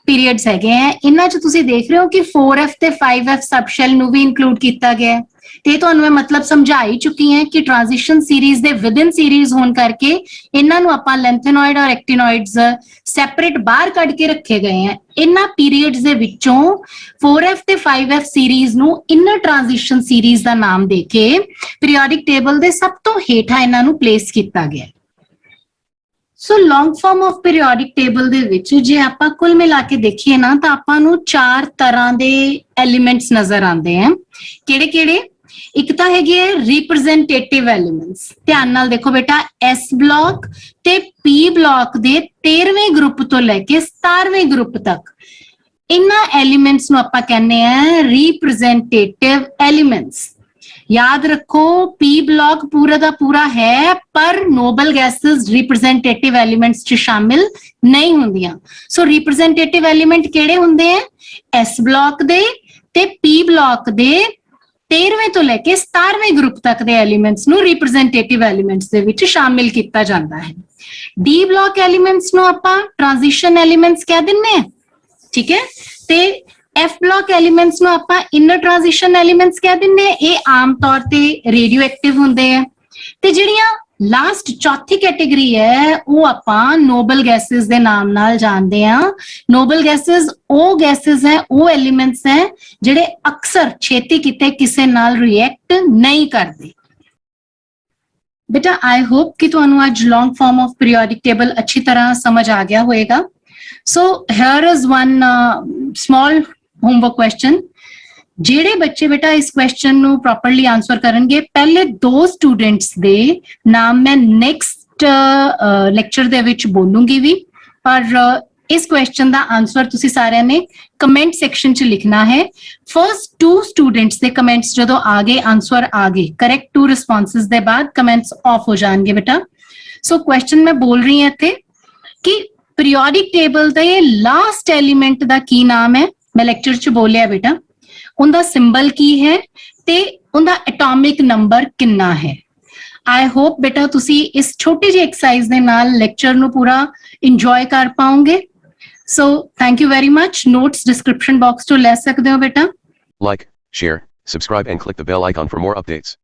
ਪੀਰੀਅਡਸ ਹੈਗੇ ਆ, ਇਹਨਾਂ 'ਚ ਤੁਸੀਂ ਦੇਖ ਰਹੇ ਹੋ ਕਿ 4f ਤੇ 5f ਸਬ ਸ਼ੈਲ ਨੂੰ ਵੀ ਇਨਕਲੂਡ ਕੀਤਾ ਗਿਆ ਹੈ। ਤੇ ਤੁਹਾਨੂੰ ਮੈਂ ਮਤਲਬ ਸਮਝਾ ਹੀ ਚੁੱਕੀ ਹਾਂ ਕਿ ਟ੍ਰਾਂਜੀਸ਼ਨ ਸੀਰੀਜ਼ ਦੇ ਵਿਦਿਨ ਸੀਰੀਜ਼ ਹੋਣ ਕਰਕੇ ਇਹਨਾਂ ਨੂੰ ਆਪਾਂ ਲੈਂਥੇਨੋਇਡ ਔਰ ਐਕਟਿਨੋਇਡਸ ਸੈਪਰੇਟ ਬਾਹਰ ਕੱਢ ਕੇ ਰੱਖੇ ਗਏ ਆ। ਇਹਨਾਂ ਪੀਰੀਅਡਸ ਦੇ ਵਿੱਚੋਂ 4F ਤੇ 5F ਸੀਰੀਜ਼ ਨੂੰ ਇਨਰ ਟ੍ਰਾਂਜੀਸ਼ਨ ਸੀਰੀਜ਼ ਦਾ ਨਾਮ ਦੇ ਕੇ ਪੀਰੀਓਡਿਕ ਟੇਬਲ ਦੇ ਸਭ ਤੋਂ ਹੇਠਾਂ ਇਹਨਾਂ ਨੂੰ ਪਲੇਸ ਕੀਤਾ ਗਿਆ। ਸੋ ਲੌਂਗ ਫਾਰਮ ਆਫ ਪੀਰੀਓਡਿਕ ਟੇਬਲ ਦੇ ਵਿੱਚ ਜੇ ਆਪਾਂ ਕੁੱਲ ਮਿਲਾ ਕੇ ਦੇਖੀਏ ਨਾ ਤਾਂ ਆਪਾਂ ਨੂੰ 4 ਤਰ੍ਹਾਂ ਦੇ ਐਲੀਮੈਂਟਸ ਨਜ਼ਰ ਆਉਂਦੇ ਆ। ਕਿਹੜੇ ਕਿਹੜੇ? ਇੱਕ ਤਾਂ ਹੈਗੇ ਰਿਪਰੈਜ਼ੈਂਟੇਟਿਵ ਐਲੀਮੈਂਟਸ। ਧਿਆਨ ਨਾਲ ਦੇਖੋ ਬੇਟਾ, S ਬਲਾਕ ਤੇ P ਬਲਾਕ ਦੇ 13ਵੇਂ ਗਰੁੱਪ ਤੋਂ ਲੈ ਕੇ 17ਵੇਂ ਗਰੁੱਪ ਤੱਕ ਇਹਨਾਂ ਐਲੀਮੈਂਟਸ ਨੂੰ ਆਪਾਂ ਕਹਿੰਦੇ ਆ ਰਿਪਰੈਜ਼ੈਂਟੇਟਿਵ ਐਲੀਮੈਂਟਸ। याद रखो P ब्लॉक पूरा का पूरा है पर नोबल गैसेस रिप्रेजेंटेटिव एलिमेंट्स च शामिल नहीं होंदियां। सो रिप्रेजेंटेटिव एलिमेंट केड़े हुंदे हैं? S ब्लॉक दे ते P ब्लॉक दे 13वें तो लेके 17वें ग्रुप तक दे एलिमेंट्स ਨੂੰ रिप्रेजेंटेटिव एलिमेंट्स ਦੇ ਵਿੱਚ ਸ਼ਾਮਿਲ ਕੀਤਾ ਜਾਂਦਾ ਹੈ। D ब्लॉक एलिमेंट्स ਨੂੰ ਆਪਾਂ ट्रांजिशन एलिमेंट्स ਕਹਿ ਦਿੰਨੇ ਆ, ਠੀਕ ਹੈ। ਤੇ F ਬਲਾਕ ਐਲੀਮੈਂਟਸ ਨੂੰ ਆਪਾਂ ਇਨਰ ਟ੍ਰਾਂਜੀਸ਼ਨ ਐਲੀਮੈਂਟਸ ਕਹਿ ਦਿੰਦੇ ਆ। ਇਹ ਆਮ ਤੌਰ ਤੇ ਰੇਡੀਓ ਐਕਟਿਵ ਹੁੰਦੇ ਆ। ਤੇ ਜਿਹੜੀਆਂ ਲਾਸਟ ਚੌਥੀ ਕੈਟੇਗਰੀ ਹੈ ਉਹ ਆਪਾਂ ਨੋਬਲ ਗੈਸਸ ਦੇ ਨਾਮ ਨਾਲ ਜਾਣਦੇ ਆ। ਨੋਬਲ ਗੈਸਸ ਉਹ ਗੈਸਸ ਹੈ, ਉਹ ਐਲੀਮੈਂਟਸ ਹੈ ਜਿਹੜੇ ਅਕਸਰ ਛੇਤੀ ਕਿਤੇ ਕਿਸੇ ਨਾਲ ਰਿਐਕਟ ਨਹੀਂ ਕਰਦੇ। ਬੇਟਾ ਆਈ ਹੋਪ ਕਿ ਤੁਹਾਨੂੰ ਅੱਜ long form of periodic table ਅੱਛੀ ਤਰ੍ਹਾਂ ਸਮਝ ਆ ਗਿਆ ਹੋਏਗਾ। So here is one small homework question। ਜਿਹੜੇ ਬੱਚੇ ਬੇਟਾ ਇਸ ਕੁਐਸਚਨ ਨੂੰ ਪ੍ਰੋਪਰਲੀ ਆਨਸਰ ਕਰਨਗੇ, ਪਹਿਲੇ 2 ਸਟੂਡੈਂਟਸ ਦੇ ਨਾਮ ਮੈਂ ਨੈਕਸਟ ਲੈਕਚਰ ਦੇ ਵਿੱਚ ਬੋਲੂੰਗੀ ਵੀ, ਪਰ ਇਸ ਕੁਐਸਚਨ ਦਾ ਆਨਸਰ ਤੁਸੀਂ ਸਾਰਿਆਂ ਨੇ ਕਮੈਂਟ ਸੈਕਸ਼ਨ 'ਚ ਲਿਖਣਾ ਹੈ। ਫਰਸਟ 2 ਸਟੂਡੈਂਟਸ ਦੇ ਕਮੈਂਟਸ ਜਦੋਂ ਆ ਗਏ, ਆਨਸਰ ਆ ਗਏ, ਕਰੈਕਟ 2 ਰਿਸਪੌਂਸਸ ਦੇ ਬਾਅਦ ਕਮੈਂਟਸ ਆਫ ਹੋ ਜਾਣਗੇ ਬੇਟਾ। ਸੋ ਕੁਐਸਚਨ ਮੈਂ ਬੋਲ ਰਹੀ ਹਾਂ ਇੱਥੇ ਕਿ ਪੀਰੀਓਡਿਕ ਟੇਬਲ ਦੇ ਲਾਸਟ ਐਲੀਮੈਂਟ ਦਾ ਕੀ ਨਾਮ ਹੈ? मैं लेक्चर च बोलिया बेटा, उनका सिंबल की है ते उनका एटॉमिक नंबर कितना है। आई होप बेटा तुसी इस छोटी जी एक्सरसाइज दे नाल लेक्चर नु पूरा इंजॉय कर पाओगे। So thank you very much. Notes description box तो ले सकते हो बेटा। Like, share, subscribe and click the bell icon for more updates.